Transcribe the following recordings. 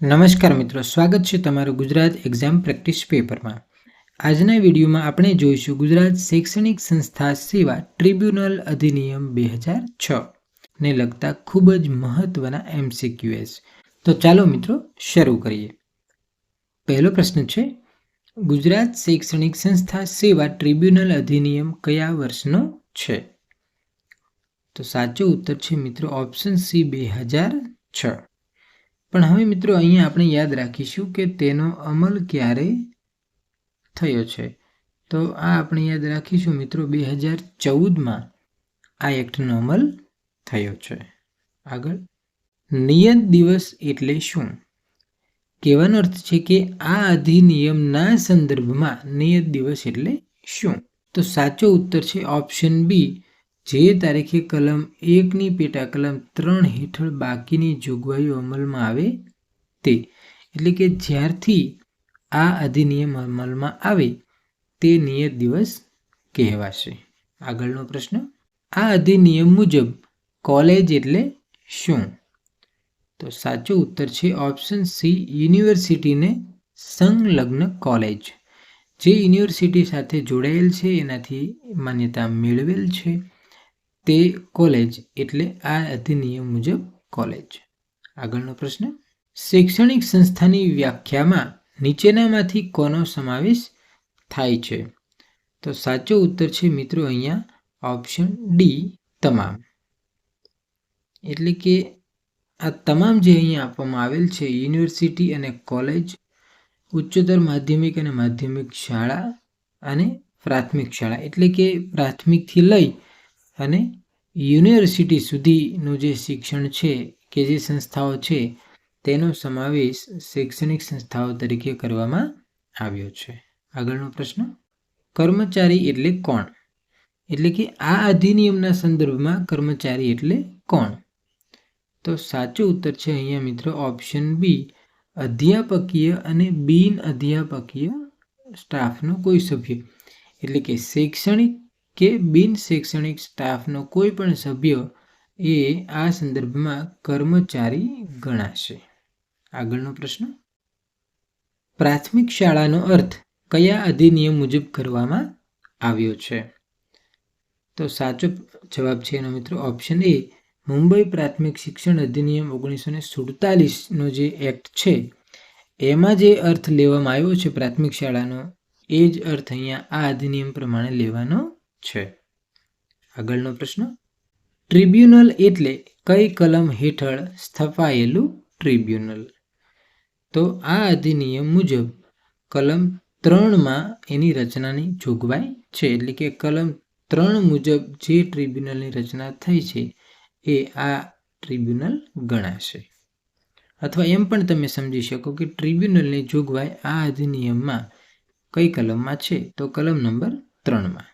નમસ્કાર મિત્રો, સ્વાગત છે તમારું ગુજરાત એક્ઝામ પ્રેક્ટિસ પેપરમાં। આજના વિડીયોમાં આપણે જોઈશું ગુજરાત શૈક્ષણિક સંસ્થા સેવા ટ્રિબ્યુનલ અધિનિયમ 2006 ને લગતા ખૂબ જ મહત્વના MCQs। તો ચાલો મિત્રો શરૂ કરીએ। પહેલો પ્રશ્ન છે, ગુજરાત શૈક્ષણિક સંસ્થા સેવા ટ્રિબ્યુનલ અધિનિયમ કયા વર્ષનો છે? તો સાચો ઉત્તર છે મિત્રો ઓપ્શન સી 2006। પણ હવે મિત્રો અહીંયા આપણે યાદ રાખીશું કે તેનો અમલ ક્યારે થયો છે। તો આ આપણે યાદ રાખીશું મિત્રો 2014માં આ એક્ટનો અમલ થયો છે। આગળ, નિયત દિવસ એટલે શું? કહેવાનો અર્થ છે કે આ અધિનિયમના સંદર્ભમાં નિયત દિવસ એટલે શું? તો સાચો ઉત્તર છે ઓપ્શન બી, જે તારીખે કલમ 1ની પેટા કલમ 3 હેઠળ બાકીની જોગવાઈઓ અમલમાં આવે તે, એટલે કે જ્યારથી આ અધિનિયમ અમલમાં આવે તે નિયત દિવસ કહેવાશે। આગળનો પ્રશ્ન, આ અધિનિયમ મુજબ કોલેજ એટલે શું? તો સાચો ઉત્તર છે ઓપ્શન સી, યુનિવર્સિટીને સંલગ્ન કોલેજ, જે યુનિવર્સિટી સાથે જોડાયેલ છે, એનાથી માન્યતા મેળવેલ છે તે કોલેજ એટલે આ અધિનિયમ મુજબ કોલેજ। આગળનો પ્રશ્ન, શૈક્ષણિક સંસ્થાની વ્યાખ્યામાં નીચેનામાંથી કોનો સમાવેશ થાય છે? તો સાચો ઉત્તર છે મિત્રો અહીંયા ઓપ્શન ડી, તમામ। એટલે કે આ તમામ જે અહીંયા આપવામાં આવેલ છે, યુનિવર્સિટી અને કોલેજ, ઉચ્ચતર માધ્યમિક અને માધ્યમિક શાળા અને પ્રાથમિક શાળા, એટલે કે પ્રાથમિકથી લઈ અને યુનિવર્સિટી સુધીનું જે શિક્ષણ છે કે જે સંસ્થાઓ છે તેનો સમાવેશ શૈક્ષણિક સંસ્થાઓ તરીકે કરવામાં આવ્યો છે। આગળનો પ્રશ્ન, કર્મચારી એટલે કોણ? એટલે કે આ અધિનિયમના સંદર્ભમાં કર્મચારી એટલે કોણ? તો સાચો ઉત્તર છે અહીંયા મિત્રો ઓપ્શન બી, અધ્યાપકીય અને બિન અધ્યાપકીય સ્ટાફનો કોઈ સભ્ય, એટલે કે શૈક્ષણિક કે બિન શૈક્ષણિક સ્ટાફનો કોઈ પણ સભ્ય એ આ સંદર્ભમાં કર્મચારી ગણાશે। આગળનો પ્રશ્ન, પ્રાથમિક શાળાનો અર્થ કયા અધિનિયમ મુજબ કરવામાં આવ્યો છે? તો સાચો જવાબ છે એનો મિત્રો ઓપ્શન એ, મુંબઈ પ્રાથમિક શિક્ષણ અધિનિયમ 1947નો જે એક્ટ છે એમાં જે અર્થ લેવામાં આવ્યો છે પ્રાથમિક શાળાનો, એ જ અર્થ અહીંયા આ અધિનિયમ પ્રમાણે લેવાનો છે। આગળનો પ્રશ્ન, ટ્રિબ્યુનલ એટલે કઈ કલમ હેઠળ સ્થપાયેલું ટ્રિબ્યુનલ? તો આ અધિનિયમ મુજબ કલમ 3માં એની રચનાની જોગવાઈ છે, એટલે કે કલમ 3 મુજબ જે ટ્રિબ્યુનલની રચના થઈ છે એ આ ટ્રિબ્યુનલ ગણાશે। અથવા એમ પણ તમે સમજી શકો કે ટ્રિબ્યુનલની જોગવાઈ આ અધિનિયમમાં કઈ કલમમાં છે? તો કલમ નંબર 3માં।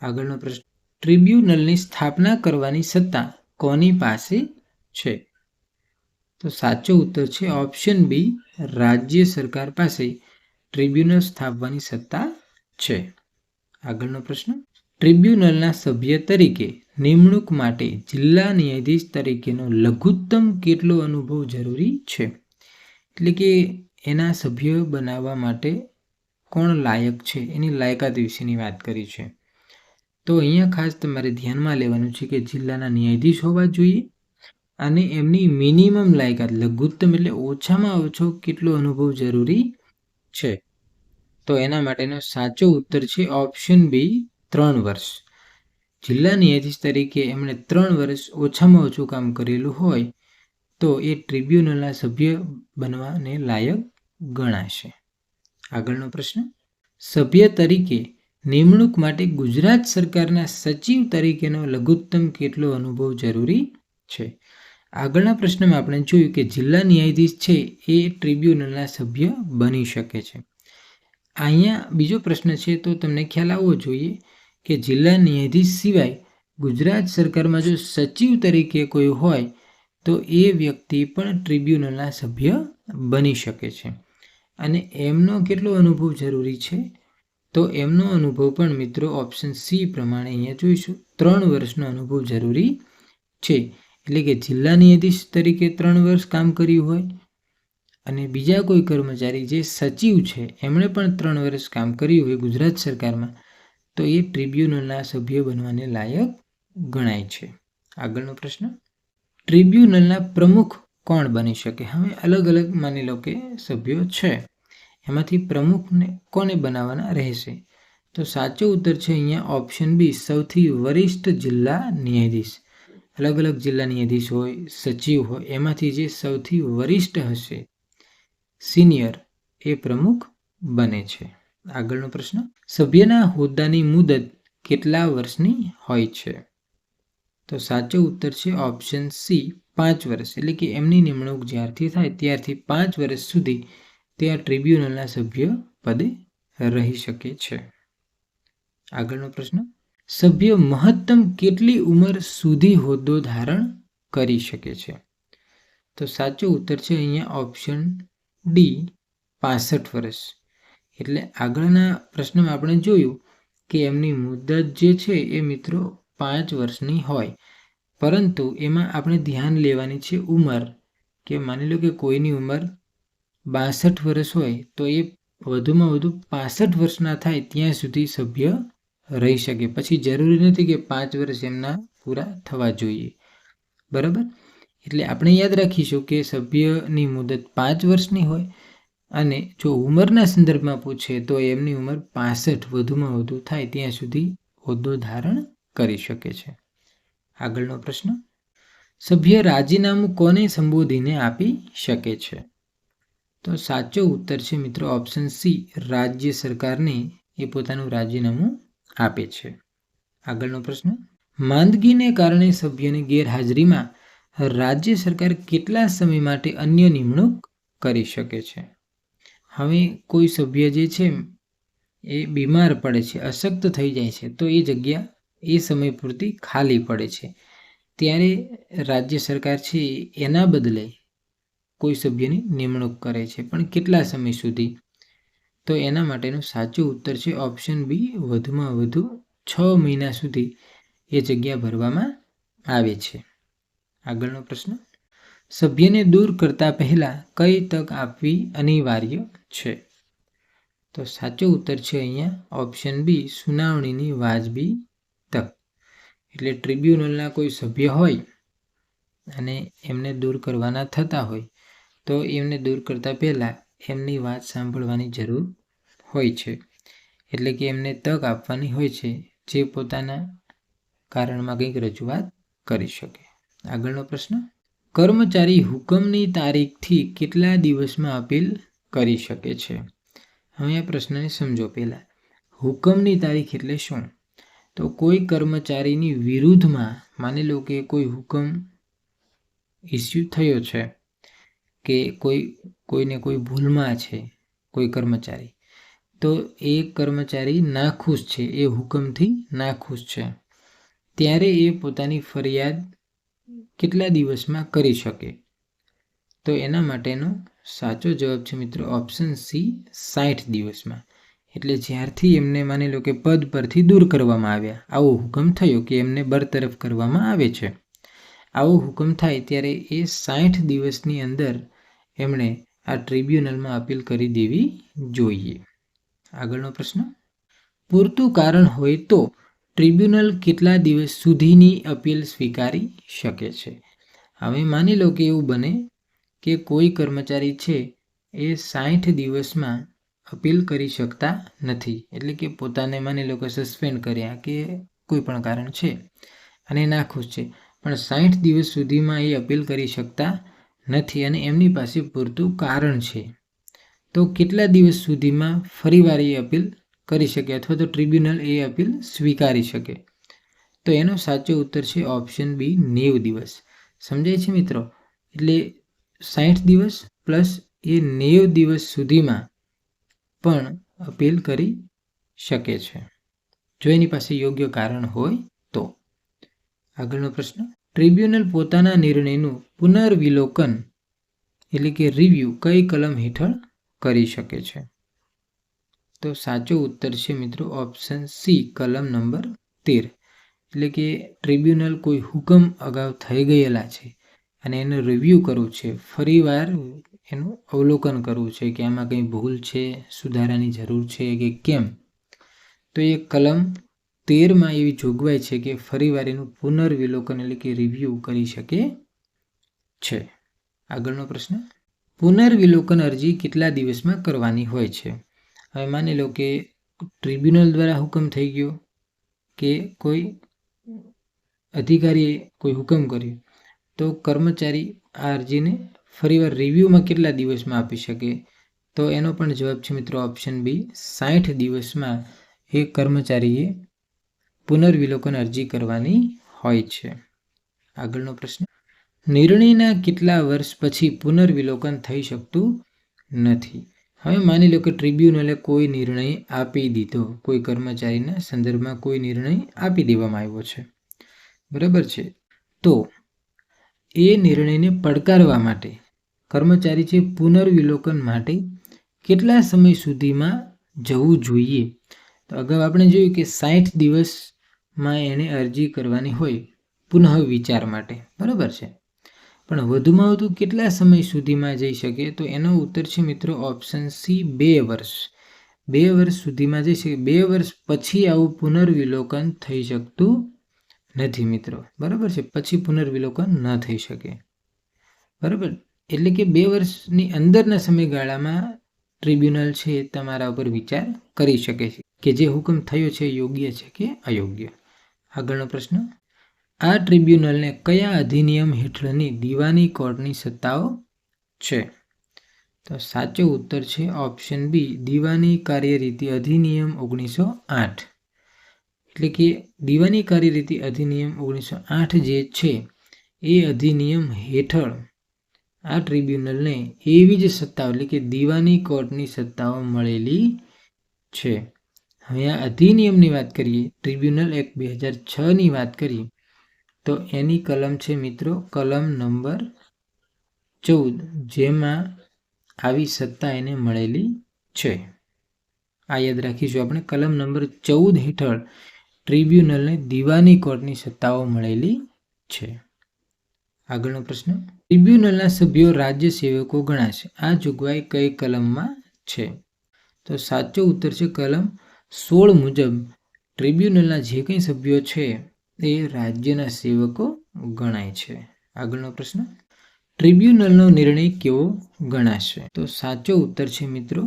આગળનો પ્રશ્ન, ટ્રિબ્યુનલની સ્થાપના કરવાની સત્તા કોની પાસે છે? તો સાચો ઉત્તર છે ઓપ્શન બી, રાજ્ય સરકાર પાસે ટ્રિબ્યુનલ સ્થાપવાની સત્તા છે। આગળનો પ્રશ્ન, ટ્રિબ્યુનલના સભ્ય તરીકે નિમણૂક માટે જિલ્લા ન્યાયાધીશ તરીકેનો લઘુત્તમ કેટલો અનુભવ જરૂરી છે? એટલે કે એના સભ્ય બનાવવા માટે કોણ લાયક છે, એની લાયકાત વિશેની વાત કરી છે। તો અહીંયા ખાસ તમારે ધ્યાનમાં લેવાનું છે કે જિલ્લાના ન્યાયાધીશ હોવા જોઈએ અને એમની મિનિમમ લાયકાત, લઘુત્તમ એટલે ઓછામાં ઓછો કેટલો અનુભવ જરૂરી છે? તો એના માટેનો સાચો ઉત્તર છે ઓપ્શન બી, 3 વર્ષ। જિલ્લા ન્યાયાધીશ તરીકે એમણે 3 વર્ષ ઓછામાં ઓછું કામ કરેલું હોય તો એ ટ્રિબ્યુનલના સભ્ય બનવાને લાયક ગણાશે। આગળનો પ્રશ્ન, સભ્ય તરીકે નિમણૂક માટે ગુજરાત સરકારના સચિવ તરીકેનો લઘુત્તમ કેટલો અનુભવ જરૂરી છે? આગળના પ્રશ્નમાં આપણે જોયું કે જિલ્લા ન્યાયાધીશ છે એ ટ્રિબ્યુનલના સભ્ય બની શકે છે। અહીંયા બીજો પ્રશ્ન છે, તો તમને ખ્યાલ આવવો જોઈએ કે જિલ્લા ન્યાયાધીશ સિવાય ગુજરાત સરકારમાં જો સચિવ તરીકે કોઈ હોય તો એ વ્યક્તિ પણ ટ્રિબ્યુનલના સભ્ય બની શકે છે। અને એમનો કેટલો અનુભવ જરૂરી છે? તો એમનો અનુભવ પણ મિત્રો ઓપ્શન સી પ્રમાણે અહીંયા જોઈશું 3 વર્ષનો અનુભવ જરૂરી છે। એટલે કે જિલ્લા ન્યાયાધીશ તરીકે 3 વર્ષ કામ કર્યું હોય અને બીજા કોઈ કર્મચારી જે સચિવ છે એમણે પણ 3 વર્ષ કામ કર્યું હોય ગુજરાત સરકારમાં, તો એ ટ્રિબ્યુનલના સભ્ય બનવાને લાયક ગણાય છે. આગળનો પ્રશ્ન, ટ્રિબ્યુનલના પ્રમુખ કોણ બની શકે? હવે અલગ અલગ માની લો કે સભ્યો છે, એમાંથી પ્રમુખને કોને બનાવવાના રહેશે? તો સાચો ઉત્તર છે અહીંયા ઓપ્શન બી, સૌથી વરિષ્ઠ જિલ્લા ન્યાયાધીશ. અલગ અલગ જિલ્લા ન્યાયાધીશ હોય, સચિવ હોય, એમાંથી જે સૌથી વરિષ્ઠ હશે, સિનિયર, એ પ્રમુખ બને છે. આગળનો પ્રશ્ન, સભ્યના હોદ્દાની મુદત કેટલા વર્ષની હોય છે? તો સાચો ઉત્તર છે ઓપ્શન સી, 5 વર્ષ. એટલે કે એમની નિમણૂક જ્યારથી થાય ત્યારથી 5 વર્ષ સુધી તે આ ટ્રિબ્યુનલના સભ્ય પદે રહી શકે છે. આગળનો પ્રશ્ન, સભ્ય મહત્તમ કેટલી ઉંમર સુધી હોદ્દો ધારણ કરી શકે છે? તો સાચો ઉત્તર છે અહીંયા ઓપ્શન ડી, 65 વર્ષ. એટલે આગળના પ્રશ્નમાં આપણે જોયું કે એમની મુદત જે છે એ મિત્રો 5 વર્ષની હોય, પરંતુ એમાં આપણે ધ્યાન લેવાની છે ઉંમર, કે માની લો કે કોઈની ઉંમર 62 વર્ષ હોય તો એ વધુમાં વધુ 65 વર્ષના થાય ત્યાં સુધી સભ્ય રહી શકે. પછી જરૂરી નથી કે 5 વર્ષ એમના પૂરા થવા જોઈએ. બરાબર? એટલે આપણે યાદ રાખીશું કે સભ્યની મુદત 5 વર્ષની હોય, અને જો ઉંમરના સંદર્ભમાં પૂછે તો એમની ઉંમર 65 વધુમાં વધુ થાય ત્યાં સુધી હોદ્દો ધારણ કરી શકે છે. આગળનો પ્રશ્ન, સભ્ય રાજીનામું કોને સંબોધીને આપી શકે છે? તો સાચો ઉત્તર છે મિત્રો ઓપ્શન સી, રાજ્ય સરકારને એ પોતાનું રાજીનામું આપે છે. આગળનો પ્રશ્ન, માંદગીને કારણે સભ્યની ગેરહાજરીમાં રાજ્ય સરકાર કેટલા સમય માટે અન્ય નિમણૂક કરી શકે છે? હવે કોઈ સભ્ય જે છે એ બીમાર પડે છે, અશક્ત થઈ જાય છે, તો એ જગ્યા એ સમય પૂરતી ખાલી પડે છે, ત્યારે રાજ્ય સરકાર છે એના બદલે કોઈ સભ્યની નિમણૂક કરે છે, પણ કેટલા સમય સુધી? તો એના માટેનો સાચો ઉત્તર છે ઓપ્શન બી, વધુમાં વધુ 6 મહિના સુધી એ જગ્યા ભરવામાં આવે છે. આગળનો પ્રશ્ન, સભ્યને દૂર કરતા પહેલા કઈ તક આપવી અનિવાર્ય છે? તો સાચો ઉત્તર છે અહીંયા ઓપ્શન બી, સુનાવણીની વાજબી તક. એટલે ટ્રિબ્યુનલના કોઈ સભ્ય હોય અને એમને દૂર કરવાના થતા હોય તો એમને દૂર કરતા પહેલાં એમની વાત સાંભળવાની જરૂર હોય છે. એટલે કે એમને તક આપવાની હોય છે જે પોતાના કારણમાં કંઈક રજૂઆત કરી શકે. આગળનો પ્રશ્ન, કર્મચારી હુકમની તારીખથી કેટલા દિવસમાં અપીલ કરી શકે છે? હવે આ પ્રશ્નને સમજો. પહેલાં હુકમની તારીખ એટલે શું? તો કોઈ કર્મચારીની વિરુદ્ધમાં માની લો કે કોઈ હુકમ ઇસ્યુ થયો છે, કે કોઈને કોઈ ભૂલમાં છે કોઈ કર્મચારી, તો એ કર્મચારી નાખુશ છે, એ હુકમથી નાખુશ છે, ત્યારે એ પોતાની ફરિયાદ કેટલા દિવસમાં કરી શકે? તો એના માટેનો સાચો જવાબ છે મિત્રો ઓપ્શન સી, 60 દિવસમાં. એટલે જ્યારથી એમને માની લો કે પદ પરથી દૂર કરવામાં આવ્યા, આવો હુકમ થયો કે એમને બરતરફ કરવામાં આવે છે, આવો હુકમ થાય ત્યારે એ 60 દિવસની અંદર એમણે આ ટ્રિબ્યુનલમાં અપીલ કરી દેવી જોઈએ. આગળનો પ્રશ્ન, પૂરતું કારણ હોય તો ટ્રિબ્યુનલ કેટલા દિવસ સુધીની અપીલ સ્વીકારી શકે છે? હવે માની લો કે એવું બને કે કોઈ કર્મચારી છે એ 60 દિવસમાં અપીલ કરી શકતા નથી, એટલે કે પોતાને માની લો કે સસ્પેન્ડ કર્યા કે કોઈ પણ કારણ છે અને નાખુશ છે, પણ 60 દિવસ સુધીમાં એ અપીલ કરી શકતા નથી અને એમની પાસે પૂરતું કારણ છે, તો કેટલા દિવસ સુધીમાં ફરીવાર એ અપીલ કરી શકે અથવા તો ટ્રિબ્યુનલ એ અપીલ સ્વીકારી શકે? તો એનો સાચો ઉત્તર છે ઓપ્શન બી, 90 દિવસ. સમજાય છે મિત્રો? એટલે 60 દિવસ પ્લસ એ 90 દિવસ સુધીમાં પણ અપીલ કરી શકે છે, જો એની પાસે યોગ્ય કારણ હોય તો. આગળનો પ્રશ્ન, ટ્રિબ્યુનલ પોતાના નિર્ણયનું પુનર્વિલોકન એટલે કે રિવ્યૂ કઈ કલમ હેઠળ કરી શકે છે? તો સાચો ઉત્તર છે મિત્રો ઓપ્શન સી, કલમ નંબર 13. એટલે કે ટ્રિબ્યુનલ કોઈ હુકમ અગાઉ થઈ ગયેલા છે અને એનો રિવ્યૂ કરવું છે, ફરીવાર એનું અવલોકન કરવું છે કે આમાં કંઈ ભૂલ છે, સુધારાની જરૂર છે કે કેમ. તો એ કલમ 13માં એવી જોગવાઈ છે કે ફરીવાર એનું પુનર્વિલોકન એટલે કે રિવ્યૂ કરી શકે છે. આગળનો પ્રશ્ન, પુનર્વિલોકન અરજી કેટલા દિવસમાં કરવાની હોય છે? હવે માની લો કે ટ્રિબ્યુનલ દ્વારા હુકમ થઈ ગયો કે કોઈ અધિકારીએ કોઈ હુકમ કર્યો, તો કર્મચારી આ અરજીને ફરીવાર રિવ્યૂમાં કેટલા દિવસમાં આપી શકે? તો એનો પણ જવાબ છે મિત્રો ઓપ્શન બી, 60 દિવસમાં એ કર્મચારીએ પુનર્વિલોકન અરજી કરવાની હોય છે. આગળનો પ્રશ્ન, નિર્ણયના કેટલા વર્ષ પછી પુનર્વિલોકન થઈ શકતું નથી? હવે માની લો કે ટ્રિબ્યુનલે કોઈ નિર્ણય આપી દીધો, કોઈ કર્મચારીના સંદર્ભમાં કોઈ નિર્ણય આપી દેવામાં આવ્યો છે, બરાબર છે. તો એ નિર્ણયને પડકારવા માટે કર્મચારી છે પુનર્વિલોકન માટે કેટલા સમય સુધીમાં જવું જોઈએ? તો અગાઉ આપણે જોયું કે 60 દિવસમાં એણે અરજી કરવાની હોય પુનઃ વિચાર માટે, બરાબર છે. પણ વધુમાં વધુ કેટલા સમય સુધીમાં જઈ શકે? તો એનો ઉત્તર છે મિત્રો ઓપ્શન સી, 2 વર્ષ. 2 વર્ષ સુધીમાં જઈ શકે. 2 વર્ષ પછી આવું પુનર્વિલોકન થઈ શકતું નથી મિત્રો, બરાબર છે. પછી પુનર્વિલોકન ન થઈ શકે, બરાબર. એટલે કે 2 વર્ષની અંદરના સમયગાળામાં ટ્રિબ્યુનલ છે તમારા ઉપર વિચાર કરી શકે છે કે જે હુકમ થયો છે યોગ્ય છે કે અયોગ્ય. આગળનો પ્રશ્ન, આ ટ્રિબ્યુનલને કયા અધિનિયમ હેઠળની દીવાની કોર્ટની સત્તાઓ છે? તો સાચો ઉત્તર છે ઓપ્શન બી, દીવાની કાર્યરીતિ અધિનિયમ 1908. એટલે કે દીવાની કાર્યરીતિ અધિનિયમ 1908 જે છે એ અધિનિયમ હેઠળ આ ટ્રિબ્યુનલને એવી જ સત્તાઓ એટલે કે દીવાની કોર્ટની સત્તાઓ મળેલી છે. હવે આ અધિનિયમની વાત કરીએ, ટ્રિબ્યુનલ એક્ટ 2006ની વાત કરીએ, તો એની કલમ છે મિત્રો કલમ નંબર 14, જેમાં આવી સત્તા એને મળેલી છે. આ યાદ રાખીશું આપણે, કલમ નંબર 14 હેઠળ ટ્રિબ્યુનલને દીવાની કોર્ટની સત્તાઓ મળેલી છે. આગળનો પ્રશ્ન, ટ્રિબ્યુનલના સભ્યો રાજ્ય સેવકો ગણાશે. આ જોગવાઈ કઈ કલમમાં છે? તો સાચો ઉત્તર છે કલમ 16 મુજબ ટ્રિબ્યુનલના જે કંઈ સભ્યો છે એ રાજ્યના સેવકો ગણાય છે. આગળનો પ્રશ્ન, ટ્રિબ્યુનલનો નિર્ણય કેવો ગણાશે? તો સાચો ઉત્તર છે મિત્રો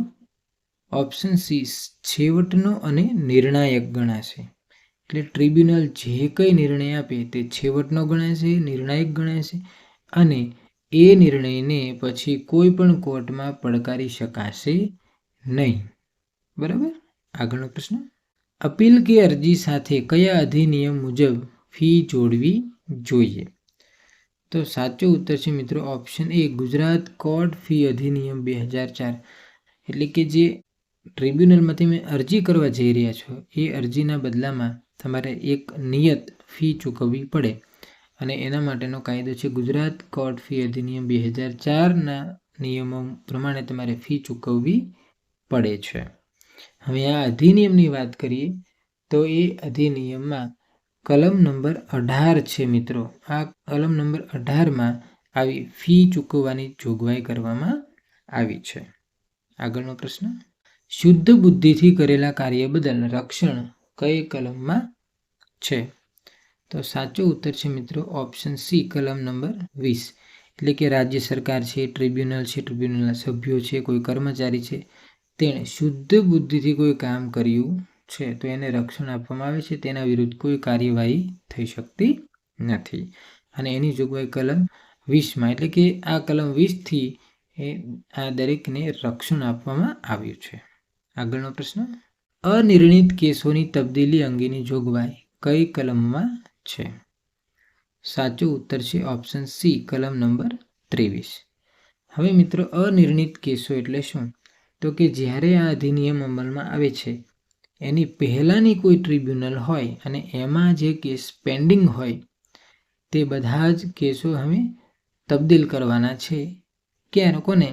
ઓપ્શન સી, છેવટનો અને નિર્ણાયક ગણાશે. એટલે ટ્રિબ્યુનલ જે કંઈ નિર્ણય આપે તે છેવટનો ગણાશે, નિર્ણાયક ગણાશે અને એ નિર્ણયને પછી કોઈ પણ કોર્ટમાં પડકારી શકાશે નહીં, બરાબર. આગળનો પ્રશ્ન, અપીલ કે અરજી સાથે કયા અધિનિયમ મુજબ ફી જોડવી જોઈએ? તો સાચો ઉત્તર છે મિત્રો option A, Gujarat court fee અધિનિયમ 2004. એટલે કે જે ટ્રિબ્યુનલમાં તમે અરજી કરવા જઈ રહ્યા છો એ અરજીના બદલામાં તમારે એક નિયત ફી ચૂકવવી પડે અને એના માટેનો કાયદો છે ગુજરાત કોર્ટ ફી અધિનિયમ 2004ના નિયમો પ્રમાણે તમારે ફી ચૂકવવી પડે છે. હવે આ અધિનિયમની વાત કરીએ તો એ અધિનિયમમાં કલમ નંબર 18 છે મિત્રો. આ કલમ નંબર 18માં આવી ફી ચૂકવવાની જોગવાઈ કરવામાં આવી છે. આગળનો પ્રશ્ન, શુદ્ધ બુદ્ધિથી કરેલા કાર્ય બદલ રક્ષણ કઈ કલમમાં છે? તો સાચો ઉત્તર છે મિત્રો ઓપ્શન સી, કલમ નંબર 20. એટલે કે રાજ્ય સરકાર છે, ટ્રિબ્યુનલ છે, ટ્રિબ્યુનલના સભ્યો છે, કોઈ કર્મચારી છે, તેણે શુદ્ધ બુદ્ધિથી કોઈ કામ કર્યું છે તો એને રક્ષણ આપવામાં આવે છે. તેના વિરુદ્ધ કોઈ કાર્યવાહી થઈ શકતી નથી અને એની જોગવાઈ કલમ 20માં. એટલે કે આ કલમ 20થી આ દરેકને રક્ષણ આપવામાં આવ્યું છે. આગળનો પ્રશ્ન, અનિર્ણિત કેસોની તબદીલી અંગેની જોગવાઈ કઈ કલમમાં છે? સાચો ઉત્તર છે ઓપ્શન સી, કલમ નંબર 23. હવે મિત્રો અનિર્ણિત કેસો એટલે શું? તો કે જ્યારે આ અધિનિયમ અમલમાં આવે છે એની પહેલાંની કોઈ ટ્રિબ્યુનલ હોય અને એમાં જે કેસ પેન્ડિંગ હોય તે બધા જ કેસો હવે તબદીલ કરવાના છે. ક્યાં કોને?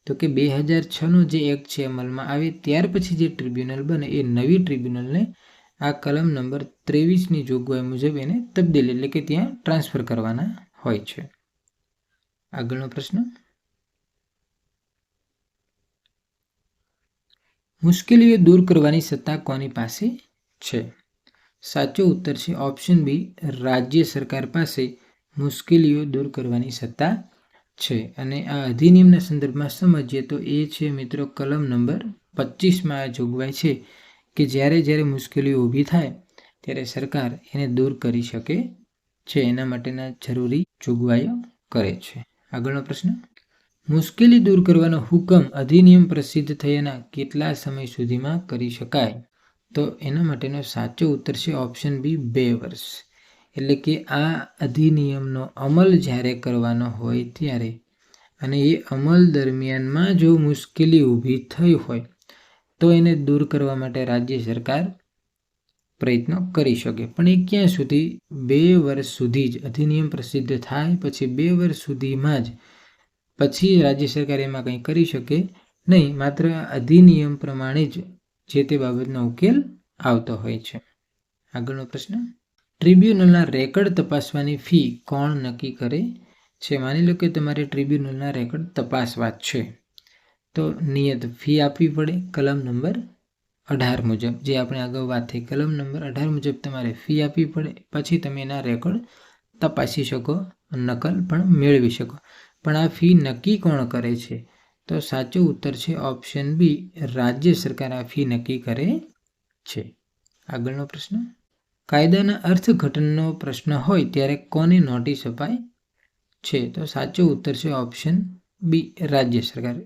તો કે 2006નો જે એક્ટ છે અમલમાં આવે ત્યાર પછી જે ટ્રિબ્યુનલ બને એ નવી ટ્રિબ્યુનલને આ કલમ નંબર 23ની જોગવાઈ મુજબ એને તબદીલ એટલે કે ત્યાં ટ્રાન્સફર કરવાના હોય છે. આગળનો પ્રશ્ન, મુશ્કેલીઓ દૂર કરવાની સત્તા કોની પાસે છે? સાચો ઉત્તર છે ઓપ્શન બી, રાજ્ય સરકાર પાસે મુશ્કેલીઓ દૂર કરવાની સત્તા છે. અને આ અધિનિયમના સંદર્ભમાં સમજીએ તો એ છે મિત્રો કલમ નંબર 25માં આ જોગવાઈ છે કે જ્યારે મુશ્કેલીઓ ઊભી થાય ત્યારે સરકાર એને દૂર કરી શકે છે. એના માટેના જરૂરી જોગવાઈઓ કરે છે. આગળનો પ્રશ્ન, મુશ્કેલી દૂર કરવાનો હુકમ અધિનિયમ પ્રસિદ્ધ થયાના કેટલા સમય સુધીમાં કરી શકાય? તો એના માટેનો સાચો ઉત્તર છે ઓપ્શન બી, 2 વર્ષ. એટલે કે આ અધિનિયમનો અમલ જ્યારે કરવાનો હોય ત્યારે અને એ અમલ દરમિયાનમાં જો મુશ્કેલી ઊભી થઈ હોય તો એને દૂર કરવા માટે રાજ્ય સરકાર પ્રયત્નો કરી શકે. પણ એ ક્યાં સુધી? 2 વર્ષ સુધી જ. અધિનિયમ પ્રસિદ્ધ થાય પછી 2 વર્ષ સુધીમાં જ પછી રાજ્ય સરકાર એમાં કંઈ કરી શકે નહીં. માત્ર અધિનિયમ પ્રમાણે જ જે તે બાબતનો ઉકેલ આવતો હોય છે. આગળનો પ્રશ્ન, ટ્રિબ્યુનલના રેકર્ડ તપાસવાની ફી કોણ નક્કી કરે છે? માની લો કે તમારે ટ્રિબ્યુનલના રેકર્ડ તપાસવા છે તો નિયત ફી આપવી પડે કલમ નંબર 18 મુજબ, જે આપણે અગાઉ વાત થઈ. કલમ નંબર 18 મુજબ તમારે ફી આપવી પડે, પછી તમે એના રેકોર્ડ તપાસી શકો, નકલ પણ મેળવી શકો. પણ આ ફી નક્કી કોણ કરે છે? તો સાચો ઉત્તર છે ઓપ્શન બી, રાજ્ય સરકાર આ ફી નક્કી કરે છે. આગળનો પ્રશ્ન, કાયદાના અર્થઘટનનો પ્રશ્ન હોય ત્યારે કોને નોટિસ અપાય છે? તો સાચો ઉત્તર છે ઓપ્શન બી, રાજ્ય સરકાર.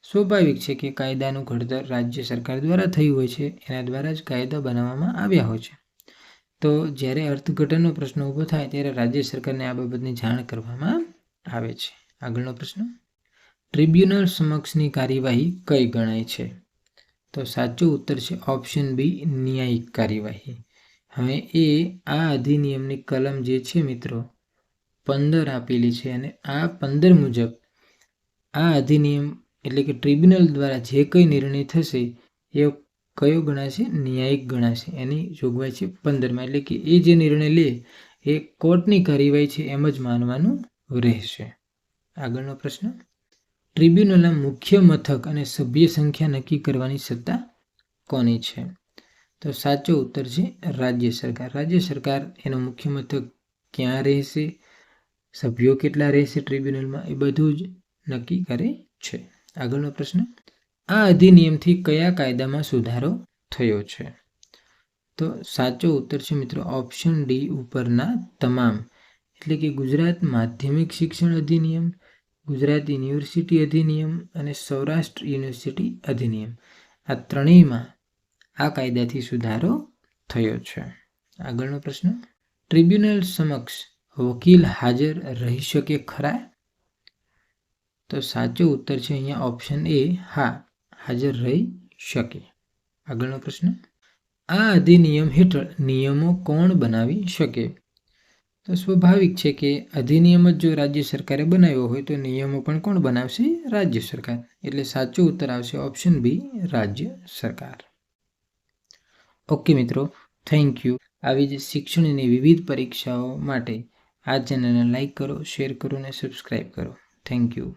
સ્વાભાવિક છે કે કાયદાનું ઘડતર રાજ્ય સરકાર દ્વારા થયું હોય છે, એના દ્વારા જ કાયદા બનાવવામાં આવ્યા હોય છે. તો જ્યારે અર્થઘટનનો પ્રશ્ન ઊભો થાય ત્યારે રાજ્ય સરકારને આ બાબતની જાણ કરવામાં આવે છે. આગળનો પ્રશ્ન, ટ્રિબ્યુનલ સમક્ષની કાર્યવાહી કઈ ગણાય છે? તો સાચો ઉત્તર છે ઓપ્શન બી, ન્યાયિક કાર્યવાહી. હવે આ અધિનિયમની કલમ જે છે મિત્રો 15 આપેલી છે અને આ 15 મુજબ આ અધિનિયમ એટલે કે ટ્રિબ્યુનલ દ્વારા જે કંઈ નિર્ણય થશે એ કયો ગણાશે? ન્યાયિક ગણાશે. એની જોગવાઈ છે 15માં. એટલે કે એ જે નિર્ણય લે એ કોર્ટની કાર્યવાહી છે એમ જ માનવાનું રહેશે. આગળનો પ્રશ્ન, ટ્રિબ્યુનલના મુખ્ય મથક અને સભ્ય સંખ્યા નક્કી કરવાની સત્તા કોની છે? તો સાચો ઉત્તર છે રાજ્ય સરકાર. રાજ્ય સરકાર એનો મુખ્ય મથક ક્યાં રહેશે, સભ્યો કેટલા રહેશે ટ્રિબ્યુનલમાં, એ બધું જ નક્કી કરે છે. આગળનો પ્રશ્ન, આ અધિનિયમથી કયા કાયદામાં સુધારો થયો છે? તો સાચો ઉત્તર છે મિત્રો ઓપ્શન ડી, ઉપરના તમામ. એટલે કે ગુજરાત માધ્યમિક શિક્ષણ અધિનિયમ, ગુજરાત યુનિવર્સિટી અધિનિયમ અને સૌરાષ્ટ્ર યુનિવર્સિટી અધિનિયમ, આ ત્રણેયમાં આ કાયદાથી સુધારો થયો છે. આગળનો પ્રશ્ન, ટ્રિબ્યુનલ સમક્ષ વકીલ હાજર રહી શકે ખરા? તો સાચો ઉત્તર છે અહીંયા ઓપ્શન એ, હા, હાજર રહી શકે. આગળનો પ્રશ્ન, આ અધિનિયમ હેઠળ નિયમો કોણ બનાવી શકે? તો સ્વાભાવિક છે કે અધિનિયમ જ જો રાજ્ય સરકારે બનાવ્યો હોય તો નિયમો પણ કોણ બનાવશે? રાજ્ય સરકાર. એટલે સાચો ઉત્તર આવશે ઓપ્શન બી, રાજ્ય સરકાર. ઓકે મિત્રો, થેન્ક યુ. આવી જ શિક્ષણની વિવિધ પરીક્ષાઓ માટે આ ચેનલને લાઈક કરો, શેર કરો અને સબસ્ક્રાઈબ કરો. Thank you.